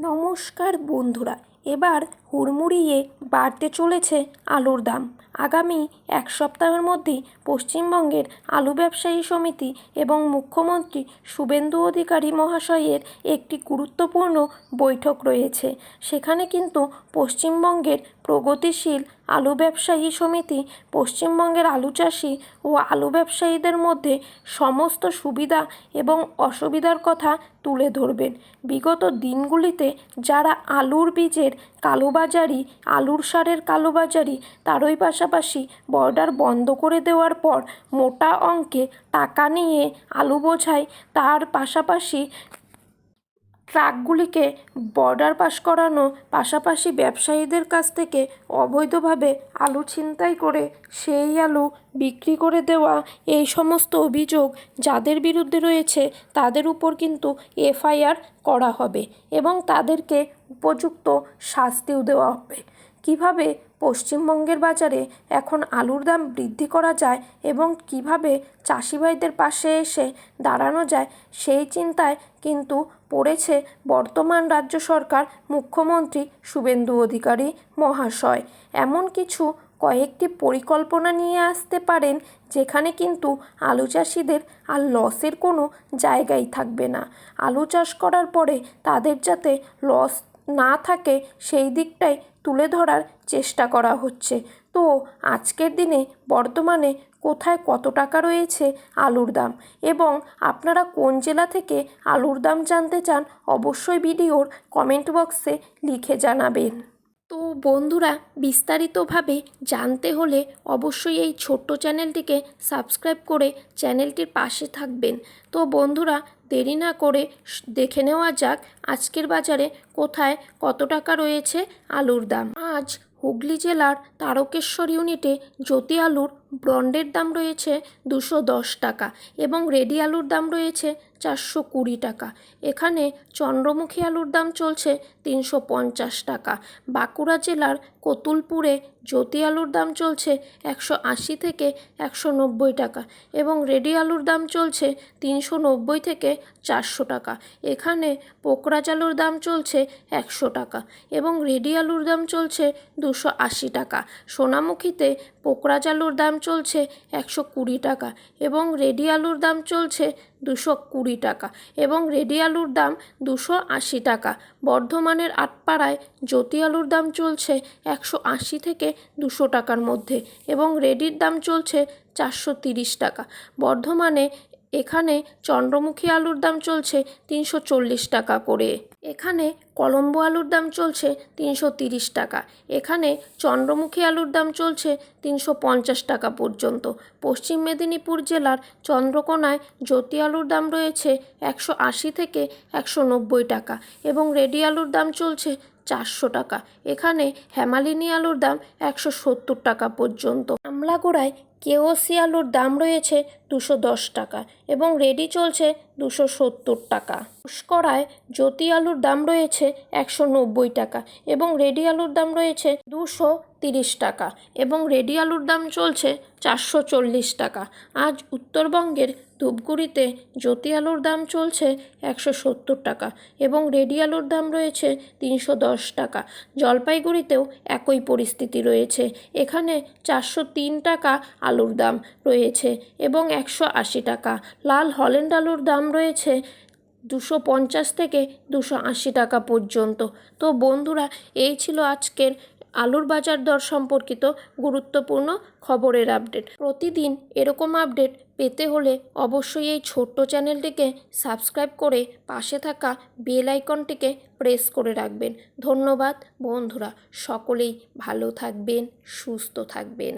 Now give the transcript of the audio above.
নমস্কার বন্ধুরা, এবার হুড়মুড়িয়ে বাড়তে চলেছে আলুর দাম। আগামী এক সপ্তাহের মধ্যেই পশ্চিমবঙ্গের আলু ব্যবসায়ী সমিতি এবং মুখ্যমন্ত্রী শুভেন্দু অধিকারী মহাশয়ের একটি গুরুত্বপূর্ণ বৈঠক রয়েছে। সেখানে কিন্তু পশ্চিমবঙ্গের প্রগতিশীল আলু ব্যবসায়ী সমিতি পশ্চিমবঙ্গের আলু চাষি ও আলু ব্যবসায়ীদের মধ্যে সমস্ত সুবিধা এবং অসুবিধার কথা তুলে ধরবেন। বিগত দিনগুলিতে যারা আলুর বীজের কালোবাজারি, আলুর সারের কালোবাজারি, তারই পাশাপাশি বর্ডার বন্ধ করে দেওয়ার পর মোটা অঙ্কে টাকা নিয়ে আলু বোঝায়, তার পাশাপাশি ট্রাকগুলিকে বর্ডার পাস করানো, পাশাপাশি ব্যবসায়ীদের কাছ থেকে অবৈধভাবে আলু ছিনতাই করে সেই আলু বিক্রি করে দেওয়া, এই সমস্ত অভিযোগ যাদের বিরুদ্ধে রয়েছে তাদের উপর কিন্তু এফআইআর করা হবে এবং তাদেরকে উপযুক্ত শাস্তিও দেওয়া হবে। কিভাবে পশ্চিমবঙ্গের বাজারে এখন আলুর দাম বৃদ্ধি করা যায় এবং কিভাবে চাষি ভাইদের পাশে এসে দাঁড়ানো যায়, সেই চিন্তায় কিন্তু পড়েছে বর্তমান রাজ্য সরকার, মুখ্যমন্ত্রী শুভেন্দু অধিকারী মহাশয়। এমন কিছু কয়েকটি পরিকল্পনা নিয়ে আসতে পারেন যেখানে কিন্তু আলু চাষিদের আর লসের কোনো জায়গাই থাকবে না। আলু চাষ করার পরে তাদের যাতে লস না থাকে সেই দিকটাই তুলে ধরার চেষ্টা করা হচ্ছে। তো আজকের দিনে বর্তমানে কোথায় কত টাকা রয়েছে আলুর দাম, এবং আপনারা কোন জেলা থেকে আলুর দাম জানতে চান, অবশ্যই ভিডিওর কমেন্ট বক্সে লিখে জানাবেন। তো বন্ধুরা, বিস্তারিতভাবে জানতে হলে অবশ্যই এই ছোট্ট চ্যানেলটিকে সাবস্ক্রাইব করে চ্যানেলটির পাশে থাকবেন। তো বন্ধুরা, দেরি না করে দেখে নেওয়া যাক আজকের বাজারে কোথায় কত টাকা রয়েছে আলুর দাম। আজ হুগলি জেলার তারকেশ্বর ইউনিটে জ্যোতি আলুর ব্রন্ডের দাম রয়েছে 210 টাকা এবং রেডি আলুর দাম রয়েছে 420 টাকা। এখানে চন্দ্রমুখী আলুর দাম চলছে 350 টাকা। বাঁকুড়া জেলার কতুলপুরে জ্যোতি আলুর দাম চলছে 180 থেকে 190 টাকা এবং রেডি আলুর দাম চলছে 390 থেকে 400 টাকা। এখানে পোকরাজ আলুর দাম চলছে 100 টাকা এবং রেডি আলুর দাম চলছে 280 টাকা। সোনামুখীতে পোকরাজ আলুর দাম চলছে 120 টাকা এবং রেডি আলুর দাম চলছে 220 টাকা এবং রেডি আলুর দাম 280 টাকা। বর্ধমানের আটপাড়ায় জ্যোতি আলুর দাম চলছে 180 থেকে 200 টাকার মধ্যে এবং রেডির দাম চলছে 430 টাকা। বর্ধমানে এখানে চন্দ্রমুখী আলুর দাম চলছে 340 টাকা করে। এখানে কলম্বো আলুর দাম চলছে 330 টাকা। এখানে চন্দ্রমুখী আলুর দাম চলছে 350 টাকা পর্যন্ত। পশ্চিম মেদিনীপুর জেলার চন্দ্রকোনায় জ্যোতি আলুর দাম রয়েছে 180 থেকে 190 টাকা এবং রেডি আলুর দাম চলছে 400 টাকা। এখানে হেমালিনী আলুর দাম 170 টাকা পর্যন্ত। আমলাগোড়ায় কেওসি আলুর দাম রয়েছে 210 টাকা এবং রেডি চলছে 270 টাকা। পুষ্করায় জ্যোতি আলুর দাম রয়েছে 190 টাকা এবং রেডি আলুর দাম রয়েছে 230 টাকা এবং রেডি আলুর দাম চলছে 440 টাকা। আজ উত্তরবঙ্গের ধূপগুড়িতে জ্যোতি আলুর দাম চলছে 170 টাকা এবং রেডি আলুর দাম রয়েছে 310 টাকা। জলপাইগুড়িতেও একই পরিস্থিতি রয়েছে। এখানে 403 টাকা আলুর দাম রয়েছে এবং 180 টাকা। লাল হল্যান্ড আলুর দাম রয়েছে 250 থেকে 280 টাকা পর্যন্ত। তো বন্ধুরা, এই ছিল আজকের আলুর বাজার দর সম্পর্কিত গুরুত্বপূর্ণ খবরের আপডেট। প্রতিদিন এরকম আপডেট পেতে হলে অবশ্যই এই ছোট্ট চ্যানেলটিকে সাবস্ক্রাইব করে পাশে থাকা বেল আইকনটিকে প্রেস করে রাখবেন। ধন্যবাদ বন্ধুরা, সকলেই ভালো থাকবেন, সুস্থ থাকবেন।